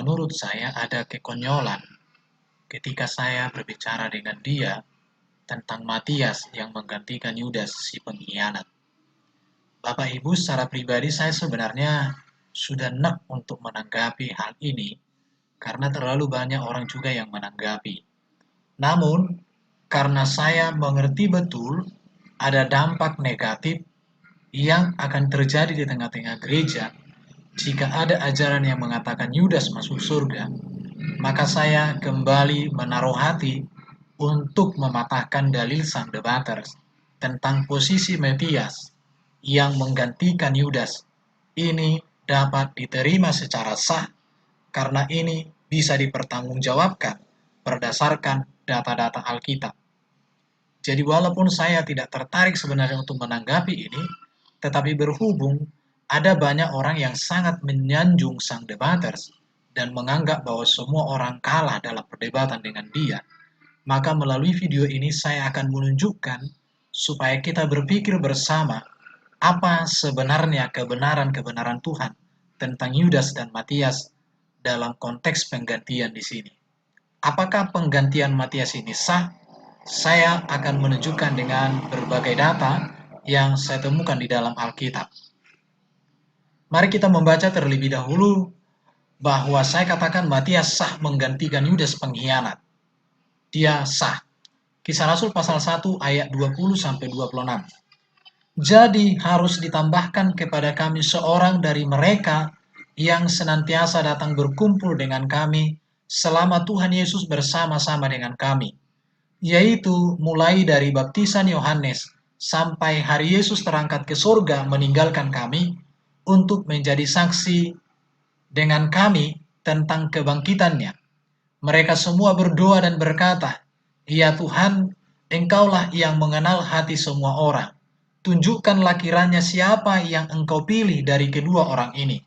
menurut saya ada kekonyolan ketika saya berbicara dengan dia tentang Matias yang menggantikan Yudas si pengkhianat. Bapak Ibu, secara pribadi saya sebenarnya sudah enak untuk menanggapi hal ini karena terlalu banyak orang juga yang menanggapi. Namun, karena saya mengerti betul ada dampak negatif yang akan terjadi di tengah-tengah gereja jika ada ajaran yang mengatakan Yudas masuk surga, maka saya kembali menaruh hati untuk mematahkan dalil sang debaters tentang posisi Matias yang menggantikan Yudas ini dapat diterima secara sah karena ini bisa dipertanggungjawabkan berdasarkan data-data Alkitab. Jadi walaupun saya tidak tertarik sebenarnya untuk menanggapi ini, tetapi berhubung ada banyak orang yang sangat menyanjung sang debaters dan menganggap bahwa semua orang kalah dalam perdebatan dengan dia, maka melalui video ini saya akan menunjukkan supaya kita berpikir bersama apa sebenarnya kebenaran-kebenaran Tuhan tentang Yudas dan Matias dalam konteks penggantian di sini. Apakah penggantian Matias ini sah? Saya akan menunjukkan dengan berbagai data yang saya temukan di dalam Alkitab. Mari kita membaca terlebih dahulu bahwa saya katakan Matias sah menggantikan Yudas pengkhianat. Dia sah. Kisah Rasul pasal 1 ayat 20-26. Jadi harus ditambahkan kepada kami seorang dari mereka yang senantiasa datang berkumpul dengan kami selama Tuhan Yesus bersama-sama dengan kami, yaitu mulai dari baptisan Yohanes sampai hari Yesus terangkat ke surga meninggalkan kami untuk menjadi saksi dengan kami tentang kebangkitannya. Mereka semua berdoa dan berkata, "Ya Tuhan, Engkaulah yang mengenal hati semua orang. Tunjukkanlah kiranya siapa yang Engkau pilih dari kedua orang ini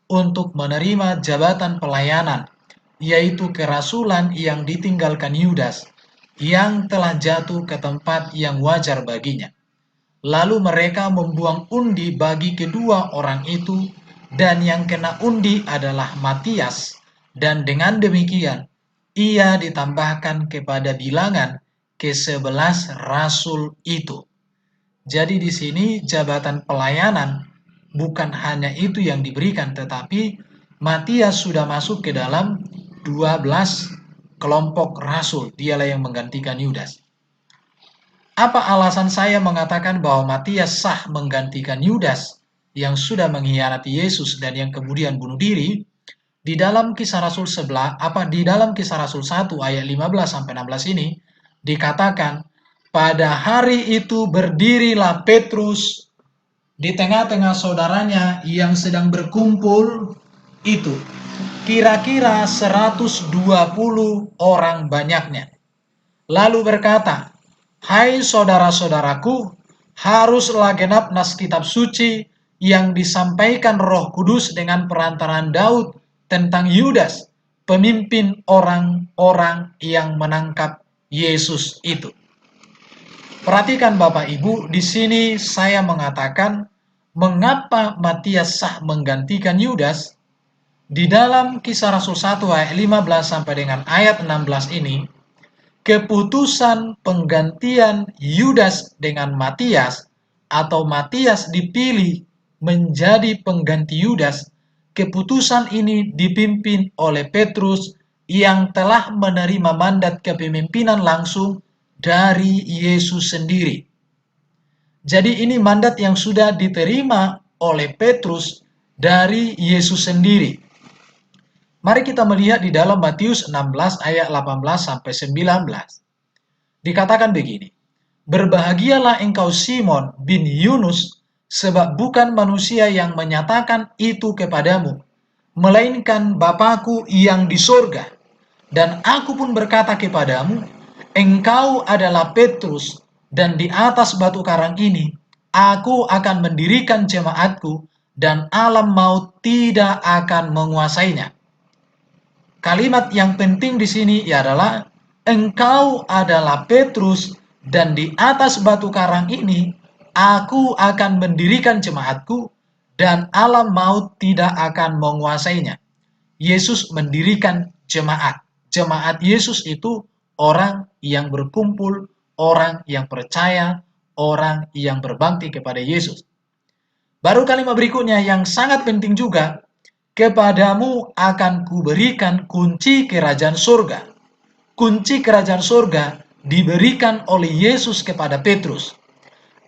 untuk menerima jabatan pelayanan, yaitu kerasulan yang ditinggalkan Yudas, yang telah jatuh ke tempat yang wajar baginya." Lalu mereka membuang undi bagi kedua orang itu, dan yang kena undi adalah Matias, dan dengan demikian ia ditambahkan kepada bilangan ke-11 rasul itu. Jadi di sini jabatan pelayanan bukan hanya itu yang diberikan, tetapi Matias sudah masuk ke dalam 12 kelompok rasul. Dialah yang menggantikan Yudas. Apa alasan saya mengatakan bahwa Matias sah menggantikan Yudas yang sudah mengkhianati Yesus dan yang kemudian bunuh diri? Di dalam Kisah Rasul 1 ayat 15-16 ini dikatakan, pada hari itu berdirilah Petrus di tengah-tengah saudaranya yang sedang berkumpul itu, kira-kira 120 orang banyaknya. Lalu berkata, "Hai saudara-saudaraku, haruslah genap nas kitab suci yang disampaikan Roh Kudus dengan perantaraan Daud tentang Yudas, pemimpin orang-orang yang menangkap Yesus itu." Perhatikan Bapak Ibu, di sini saya mengatakan mengapa Matias sah menggantikan Yudas. Di dalam Kisah Rasul 1 ayat 15 sampai dengan ayat 16 ini, keputusan penggantian Yudas dengan Matias atau Matias dipilih menjadi pengganti Yudas, keputusan ini dipimpin oleh Petrus yang telah menerima mandat kepemimpinan langsung dari Yesus sendiri. Jadi ini mandat yang sudah diterima oleh Petrus dari Yesus sendiri. Mari kita melihat di dalam Matius 16 ayat 18-19. Dikatakan begini, "Berbahagialah engkau Simon bin Yunus, sebab bukan manusia yang menyatakan itu kepadamu, melainkan Bapa-Ku yang di sorga. Dan aku pun berkata kepadamu, engkau adalah Petrus, dan di atas batu karang ini aku akan mendirikan jemaatku, dan alam maut tidak akan menguasainya." Kalimat yang penting di sini adalah engkau adalah Petrus, dan di atas batu karang ini aku akan mendirikan jemaatku, dan alam maut tidak akan menguasainya. Yesus mendirikan jemaat. Jemaat Yesus itu orang yang berkumpul, orang yang percaya, orang yang berbakti kepada Yesus. Baru kalimat berikutnya yang sangat penting juga, kepadamu akan kuberikan kunci kerajaan surga. Kunci kerajaan surga diberikan oleh Yesus kepada Petrus.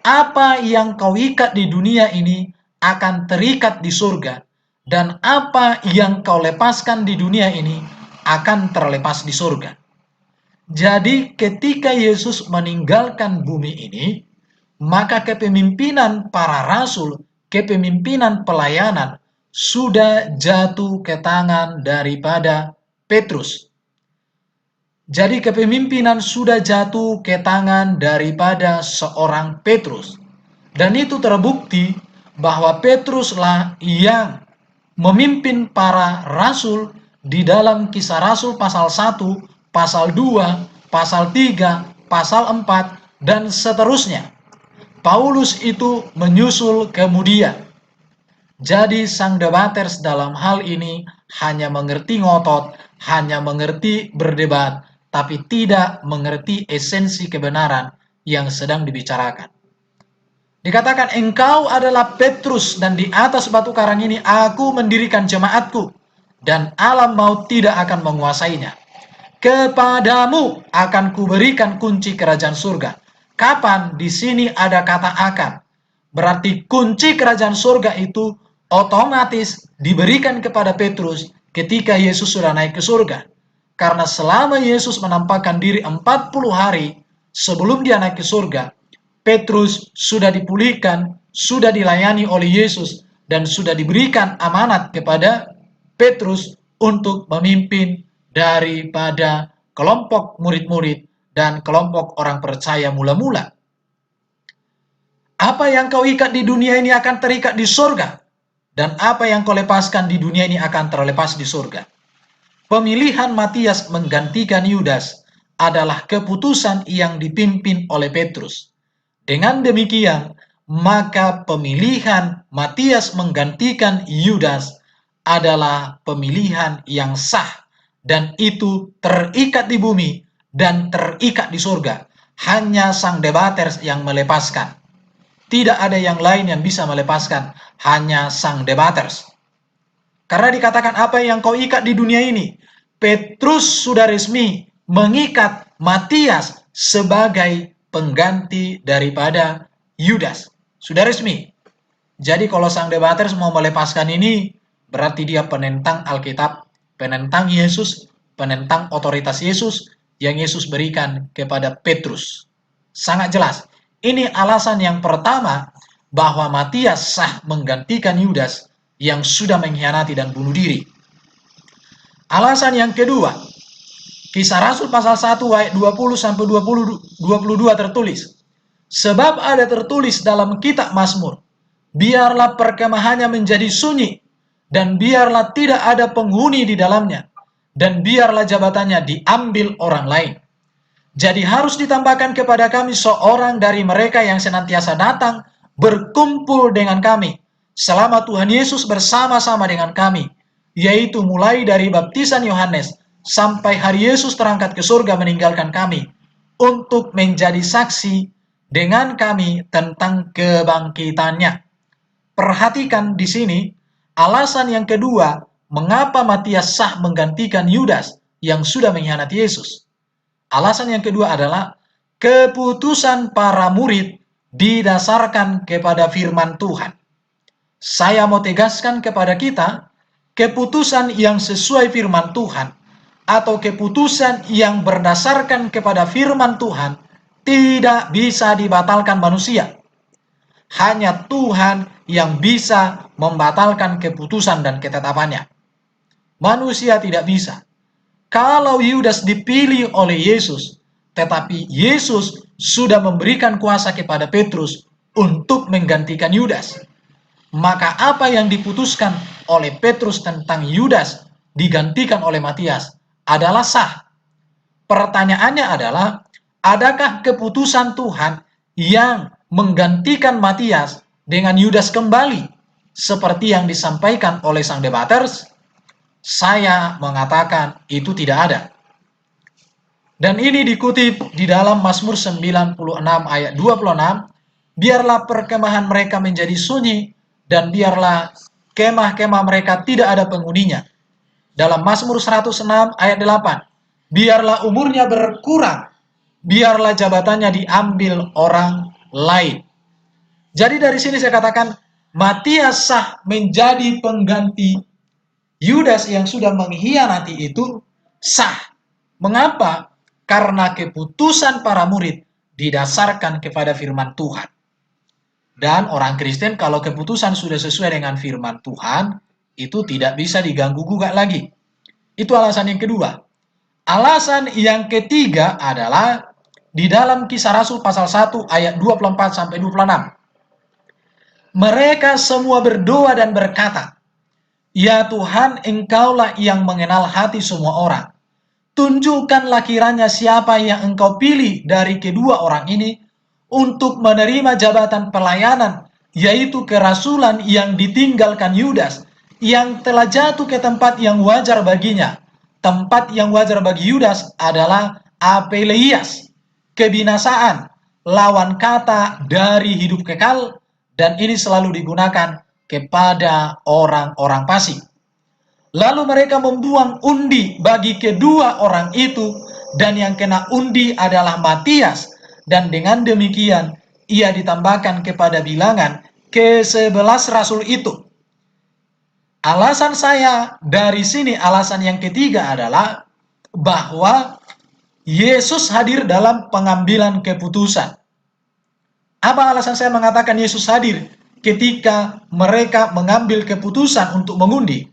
Apa yang kau ikat di dunia ini akan terikat di surga, dan apa yang kau lepaskan di dunia ini akan terlepas di surga. Jadi ketika Yesus meninggalkan bumi ini, maka kepemimpinan para rasul, kepemimpinan pelayanan sudah jatuh ke tangan daripada Petrus. Jadi kepemimpinan sudah jatuh ke tangan daripada seorang Petrus. Dan itu terbukti bahwa Petruslah yang memimpin para rasul di dalam Kisah Rasul pasal 1, pasal 2, pasal 3, pasal 4, dan seterusnya. Paulus itu menyusul kemudian. Jadi sang debaters dalam hal ini hanya mengerti ngotot, hanya mengerti berdebat, tapi tidak mengerti esensi kebenaran yang sedang dibicarakan. Dikatakan, engkau adalah Petrus, dan di atas batu karang ini aku mendirikan jemaatku, dan alam maut tidak akan menguasainya. Kepadamu akan kuberikan kunci kerajaan surga. Kapan? Di sini ada kata akan. Berarti kunci kerajaan surga itu otomatis diberikan kepada Petrus ketika Yesus sudah naik ke surga. Karena selama Yesus menampakkan diri 40 hari sebelum dia naik ke surga, Petrus sudah dipulihkan, sudah dilayani oleh Yesus, dan sudah diberikan amanat kepada Petrus untuk memimpin daripada kelompok murid-murid dan kelompok orang percaya mula-mula. Apa yang kau ikat di dunia ini akan terikat di surga, dan apa yang kau lepaskan di dunia ini akan terlepas di surga. Pemilihan Matias menggantikan Yudas adalah keputusan yang dipimpin oleh Petrus. Dengan demikian, maka pemilihan Matias menggantikan Yudas adalah pemilihan yang sah, dan itu terikat di bumi dan terikat di surga. Hanya sang debaters yang melepaskan. Tidak ada yang lain yang bisa melepaskan, hanya sang debaters. Karena dikatakan apa yang kau ikat di dunia ini, Petrus sudah resmi mengikat Matias sebagai pengganti daripada Yudas. Sudah resmi. Jadi kalau sang debaters mau melepaskan ini, berarti dia penentang Alkitab, penentang Yesus, penentang otoritas Yesus yang Yesus berikan kepada Petrus. Sangat jelas. Ini alasan yang pertama bahwa Matias sah menggantikan Yudas yang sudah mengkhianati dan bunuh diri. Alasan yang kedua, Kisah Rasul pasal 1 ayat 20-22 tertulis, sebab ada tertulis dalam kitab Mazmur, biarlah perkemahannya menjadi sunyi, dan biarlah tidak ada penghuni di dalamnya, dan biarlah jabatannya diambil orang lain. Jadi harus ditambahkan kepada kami seorang dari mereka yang senantiasa datang berkumpul dengan kami selama Tuhan Yesus bersama-sama dengan kami, yaitu mulai dari baptisan Yohanes sampai hari Yesus terangkat ke surga meninggalkan kami untuk menjadi saksi dengan kami tentang kebangkitannya. Perhatikan di sini alasan yang kedua mengapa Matias sah menggantikan Yudas yang sudah mengkhianati Yesus. Alasan yang kedua adalah keputusan para murid didasarkan kepada firman Tuhan. Saya mau tegaskan kepada kita, keputusan yang sesuai firman Tuhan atau keputusan yang berdasarkan kepada firman Tuhan tidak bisa dibatalkan manusia. Hanya Tuhan yang bisa membatalkan keputusan dan ketetapannya. Manusia tidak bisa. Kalau Yudas dipilih oleh Yesus, tetapi Yesus sudah memberikan kuasa kepada Petrus untuk menggantikan Yudas, maka apa yang diputuskan oleh Petrus tentang Yudas digantikan oleh Matias adalah sah. Pertanyaannya adalah, adakah keputusan Tuhan yang menggantikan Matias dengan Yudas kembali seperti yang disampaikan oleh sang debaters? Saya mengatakan itu tidak ada. Dan ini dikutip di dalam Mazmur 96 ayat 26. Biarlah perkemahan mereka menjadi sunyi, dan biarlah kemah-kemah mereka tidak ada penghuninya. Dalam Mazmur 106 ayat 8. Biarlah umurnya berkurang, biarlah jabatannya diambil orang lain. Jadi dari sini saya katakan, Matias sah menjadi pengganti Yudas yang sudah mengkhianati itu sah. Mengapa? Karena keputusan para murid didasarkan kepada firman Tuhan. Dan orang Kristen kalau keputusan sudah sesuai dengan firman Tuhan, itu tidak bisa diganggu-gugat lagi. Itu alasan yang kedua. Alasan yang ketiga adalah di dalam Kisah Rasul pasal 1 ayat 24 sampai 26. Mereka semua berdoa dan berkata, "Ya Tuhan, Engkaulah yang mengenal hati semua orang. Tunjukkanlah kiranya siapa yang Engkau pilih dari kedua orang ini untuk menerima jabatan pelayanan, yaitu kerasulan yang ditinggalkan Yudas, yang telah jatuh ke tempat yang wajar baginya." Tempat yang wajar bagi Yudas adalah Apeleias, kebinasaan, lawan kata dari hidup kekal, dan ini selalu digunakan kepada orang-orang fasik. Lalu mereka membuang undi bagi kedua orang itu, dan yang kena undi adalah Matias, dan dengan demikian ia ditambahkan kepada bilangan ke-11 rasul itu. Alasan saya dari sini, alasan yang ketiga adalah bahwa Yesus hadir dalam pengambilan keputusan. Apa alasan saya mengatakan Yesus hadir ketika mereka mengambil keputusan untuk mengundi?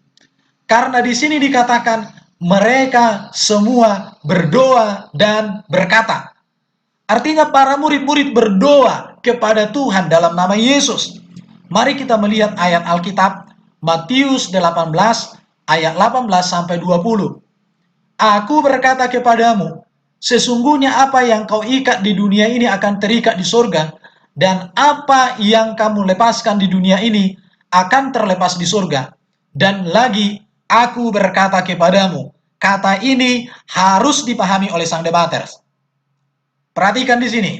Karena di sini dikatakan mereka semua berdoa dan berkata. Artinya para murid-murid berdoa kepada Tuhan dalam nama Yesus. Mari kita melihat ayat Alkitab Matius 18 ayat 18 sampai 20. Aku berkata kepadamu, sesungguhnya apa yang kau ikat di dunia ini akan terikat di surga, dan apa yang kamu lepaskan di dunia ini akan terlepas di surga. Dan lagi, aku berkata kepadamu, kata ini harus dipahami oleh sang debaters. Perhatikan di sini.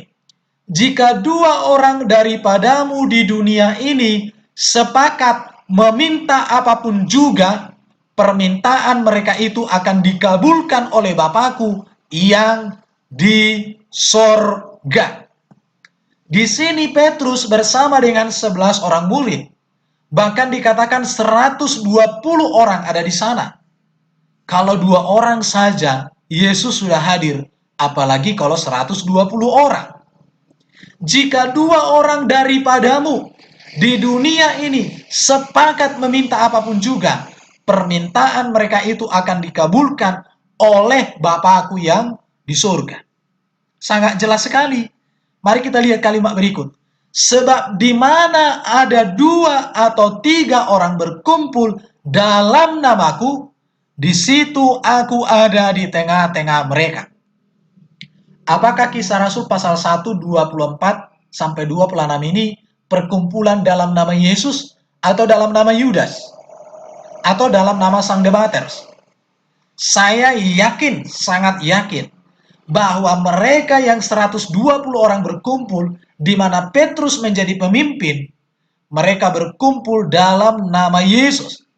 Jika dua orang daripadamu di dunia ini sepakat meminta apapun juga, permintaan mereka itu akan dikabulkan oleh Bapakku yang di sorga. Di sini Petrus bersama dengan 11 orang murid. Bahkan dikatakan 120 orang ada di sana. Kalau 2 orang saja Yesus sudah hadir, apalagi kalau 120 orang. Jika 2 orang daripadamu di dunia ini sepakat meminta apapun juga, permintaan mereka itu akan dikabulkan oleh Bapakku yang di surga. Sangat jelas sekali. Mari kita lihat kalimat berikut. Sebab di mana ada 2 atau 3 orang berkumpul dalam namaku, di situ aku ada di tengah-tengah mereka. Apakah Kisah Rasul pasal 1, 24 sampai 26 ini perkumpulan dalam nama Yesus atau dalam nama Yudas? Atau dalam nama sang debaters? Saya yakin, sangat yakin, bahwa mereka yang 120 orang berkumpul, di mana Petrus menjadi pemimpin, mereka berkumpul dalam nama Yesus.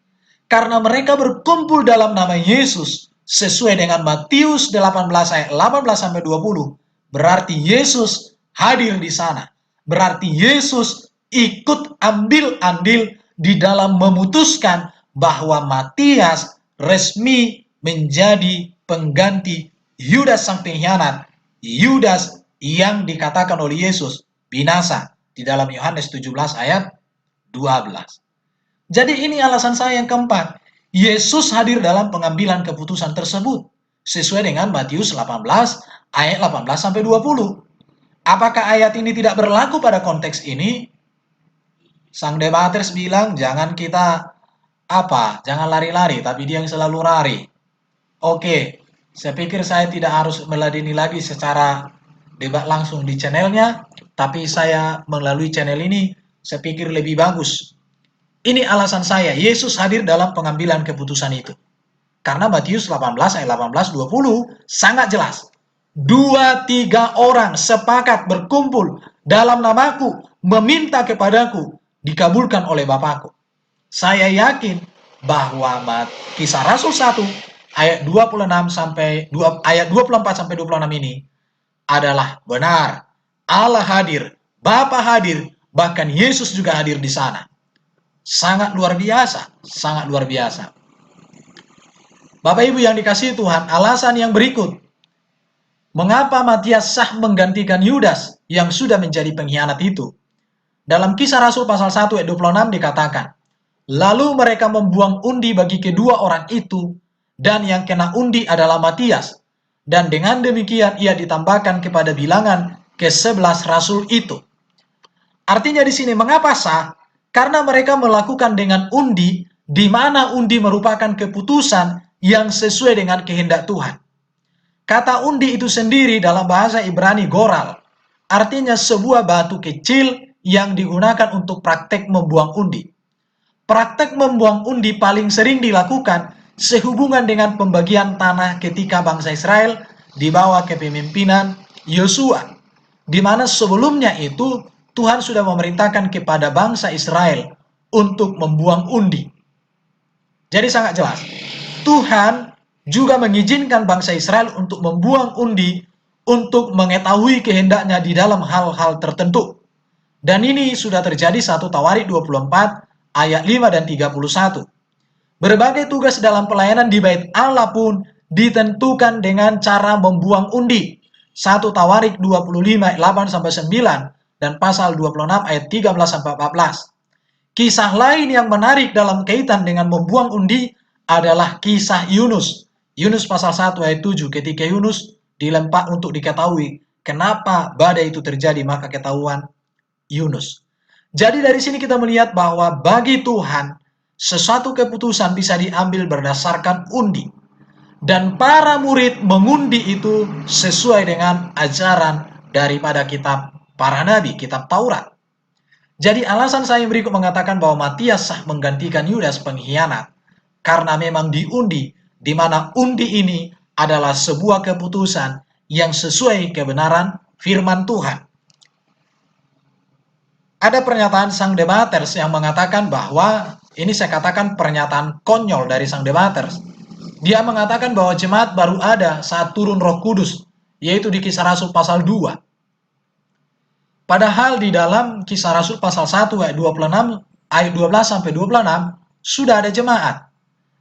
Karena mereka berkumpul dalam nama Yesus, sesuai dengan Matius 18 ayat 18 sampai 20, berarti Yesus hadir di sana. Berarti Yesus ikut ambil andil di dalam memutuskan bahwa Matias resmi menjadi pengganti Yudas sang pengkhianat, Yudas yang dikatakan oleh Yesus binasa di dalam Yohanes 17 ayat 12. Jadi ini alasan saya yang keempat. Yesus hadir dalam pengambilan keputusan tersebut sesuai dengan Matius 18 ayat 18 sampai 20. Apakah ayat ini tidak berlaku pada konteks ini? Sang debaters bilang jangan kita jangan lari-lari, tapi dia yang selalu lari. Oke, saya pikir saya tidak harus meladeni lagi secara debat langsung di channelnya, tapi saya melalui channel ini, saya pikir lebih bagus. Ini alasan saya, Yesus hadir dalam pengambilan keputusan itu. Karena Matius 18 ayat 18-20 sangat jelas. 2-3 orang sepakat berkumpul dalam namaku, meminta kepadaku, dikabulkan oleh Bapakku. Saya yakin bahwa Kisah Rasul 1 ayat 26 sampai ayat 24 sampai 26 ini adalah benar. Allah hadir, Bapa hadir, bahkan Yesus juga hadir di sana. Sangat luar biasa, sangat luar biasa. Bapak Ibu yang dikasihi Tuhan, alasan yang berikut mengapa Matias sah menggantikan Yudas yang sudah menjadi pengkhianat itu. Dalam Kisah Rasul pasal 1 ayat 26 dikatakan, lalu mereka membuang undi bagi kedua orang itu, dan yang kena undi adalah Matias. Dan dengan demikian ia ditambahkan kepada bilangan ke-11 rasul itu. Artinya di sini mengapa sah? Karena mereka melakukan dengan undi, di mana undi merupakan keputusan yang sesuai dengan kehendak Tuhan. Kata undi itu sendiri dalam bahasa Ibrani goral, artinya sebuah batu kecil yang digunakan untuk praktek membuang undi. Praktek membuang undi paling sering dilakukan sehubungan dengan pembagian tanah ketika bangsa Israel di bawah kepemimpinan Yosua, di mana sebelumnya itu Tuhan sudah memerintahkan kepada bangsa Israel untuk membuang undi. Jadi sangat jelas, Tuhan juga mengizinkan bangsa Israel untuk membuang undi untuk mengetahui kehendaknya di dalam hal-hal tertentu. Dan ini sudah terjadi 1 Tawarik 24 ayat 5 dan 31. Berbagai tugas dalam pelayanan di bait Allah pun ditentukan dengan cara membuang undi. 1 Tawarik 25 ayat 8 sampai 9 dan pasal 26 ayat 13 sampai 14. Kisah lain yang menarik dalam kaitan dengan membuang undi adalah kisah Yunus. Yunus pasal 1 ayat 7, ketika Yunus dilempar untuk diketahui kenapa badai itu terjadi, maka ketahuan Yunus. Jadi dari sini kita melihat bahwa bagi Tuhan sesuatu keputusan bisa diambil berdasarkan undi. Dan para murid mengundi itu sesuai dengan ajaran daripada kitab para nabi, kitab Taurat. Jadi alasan saya berikut mengatakan bahwa Matias sah menggantikan Yudas pengkhianat karena memang diundi, di mana undi ini adalah sebuah keputusan yang sesuai kebenaran firman Tuhan. Ada pernyataan Sang Demetrius yang mengatakan bahwa, ini saya katakan pernyataan konyol dari Sang Demetrius. Dia mengatakan bahwa jemaat baru ada saat turun Roh Kudus, yaitu di Kisah Rasul pasal 2. Padahal di dalam Kisah Rasul pasal 1 ayat 26 ayat 12 sampai 26 sudah ada jemaat.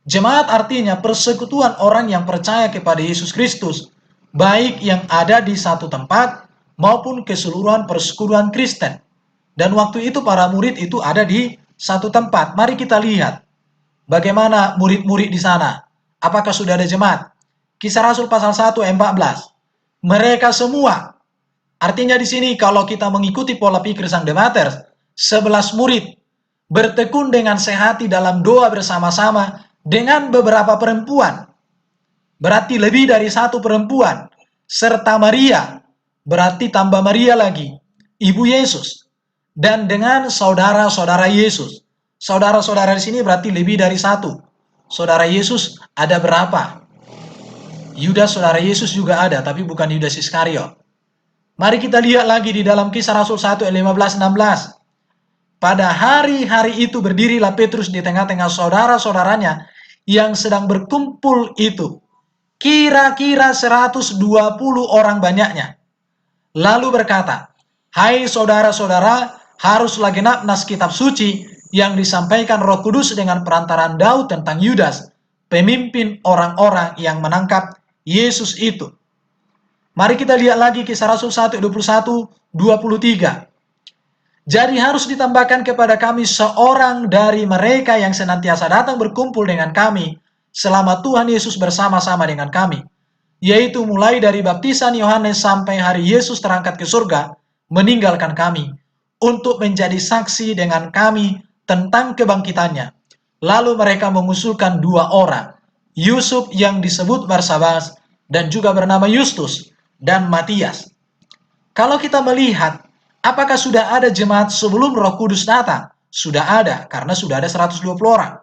Jemaat artinya persekutuan orang yang percaya kepada Yesus Kristus, baik yang ada di satu tempat maupun keseluruhan persekutuan Kristen. Dan waktu itu para murid itu ada di satu tempat. Mari kita lihat bagaimana murid-murid di sana. Apakah sudah ada jemaat? Kisah Rasul pasal 1 ayat 14. Mereka semua, artinya di sini kalau kita mengikuti pola pikir Sang Demetrius, 11 murid bertekun dengan sehati dalam doa bersama-sama dengan beberapa perempuan. Berarti lebih dari satu perempuan. Serta Maria, berarti tambah Maria lagi, ibu Yesus. Dan dengan saudara-saudara Yesus. Saudara-saudara di sini berarti lebih dari satu. Saudara Yesus ada berapa? Yudas saudara Yesus juga ada, tapi bukan Yudas Iskariot. Mari kita lihat lagi di dalam Kisah Rasul 1 ayat 15-16. Pada hari-hari itu berdirilah Petrus di tengah-tengah saudara-saudaranya yang sedang berkumpul itu. Kira-kira 120 orang banyaknya. Lalu berkata, hai saudara-saudara, haruslah genap nas kitab suci yang disampaikan Roh Kudus dengan perantaraan Daud tentang Yudas, pemimpin orang-orang yang menangkap Yesus itu. Mari kita lihat lagi Kisah Rasul 1, 21, 23. Jadi harus ditambahkan kepada kami seorang dari mereka yang senantiasa datang berkumpul dengan kami selama Tuhan Yesus bersama-sama dengan kami, yaitu mulai dari baptisan Yohanes sampai hari Yesus terangkat ke surga, meninggalkan kami, untuk menjadi saksi dengan kami tentang kebangkitannya. Lalu mereka mengusulkan 2 orang, Yusuf yang disebut Barsabas dan juga bernama Justus, dan Matias. Kalau kita melihat, apakah sudah ada jemaat sebelum Roh Kudus datang? Sudah ada, karena sudah ada 120 orang.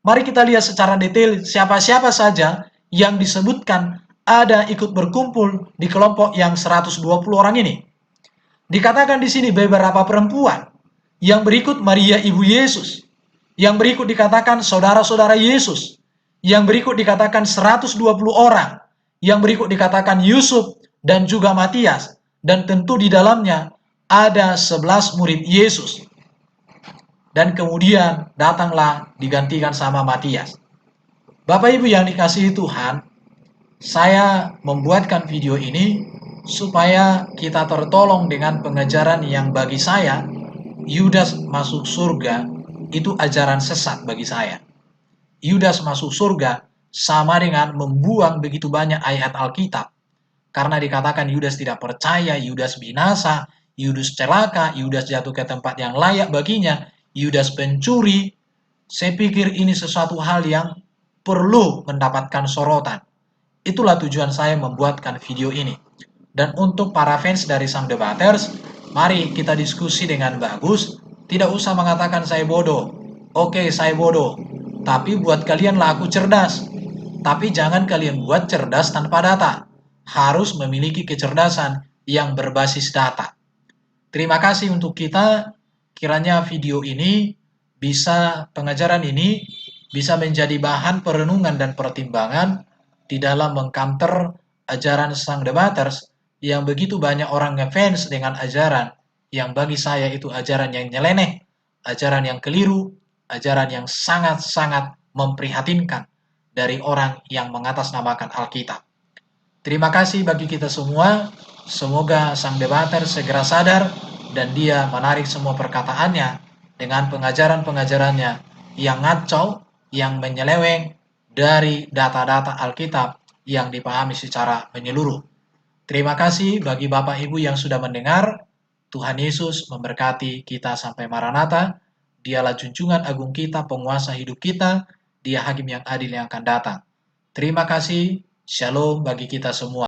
Mari kita lihat secara detail siapa-siapa saja yang disebutkan ada ikut berkumpul di kelompok yang 120 orang ini. Dikatakan di sini beberapa perempuan. Yang berikut Maria Ibu Yesus. Yang berikut dikatakan saudara-saudara Yesus. Yang berikut dikatakan 120 orang. Yang berikut dikatakan Yusuf dan juga Matias. Dan tentu di dalamnya ada 11 murid Yesus. Dan kemudian datanglah digantikan sama Matias. Bapak Ibu yang dikasihi Tuhan, saya membuatkan video ini supaya kita tertolong dengan pengajaran yang bagi saya, Yudas masuk surga itu ajaran sesat bagi saya. Yudas masuk surga sama dengan membuang begitu banyak ayat Alkitab. Karena dikatakan Yudas tidak percaya, Yudas binasa, Yudas celaka, Yudas jatuh ke tempat yang layak baginya, Yudas pencuri. Saya pikir ini sesuatu hal yang perlu mendapatkan sorotan. Itulah tujuan saya membuatkan video ini. Dan untuk para fans dari Sang Debaters, mari kita diskusi dengan bagus. Tidak usah mengatakan saya bodoh. Oke, saya bodoh. Tapi buat kalianlah aku cerdas. Tapi jangan kalian buat cerdas tanpa data. Harus memiliki kecerdasan yang berbasis data. Terima kasih untuk kita. Kiranya video ini pengajaran ini bisa menjadi bahan perenungan dan pertimbangan di dalam mengcounter ajaran Sang Debaters yang begitu banyak orang ngefans dengan ajaran yang bagi saya itu ajaran yang nyeleneh, ajaran yang keliru, ajaran yang sangat-sangat memprihatinkan dari orang yang mengatasnamakan Alkitab. Terima kasih bagi kita semua. Semoga Sang Debater segera sadar dan dia menarik semua perkataannya dengan pengajaran-pengajarannya yang ngacau, yang menyeleweng dari data-data Alkitab yang dipahami secara menyeluruh. Terima kasih bagi Bapak Ibu yang sudah mendengar. Tuhan Yesus memberkati kita sampai Maranatha. Dialah junjungan agung kita, penguasa hidup kita. Dia hakim yang adil yang akan datang. Terima kasih. Shalom bagi kita semua.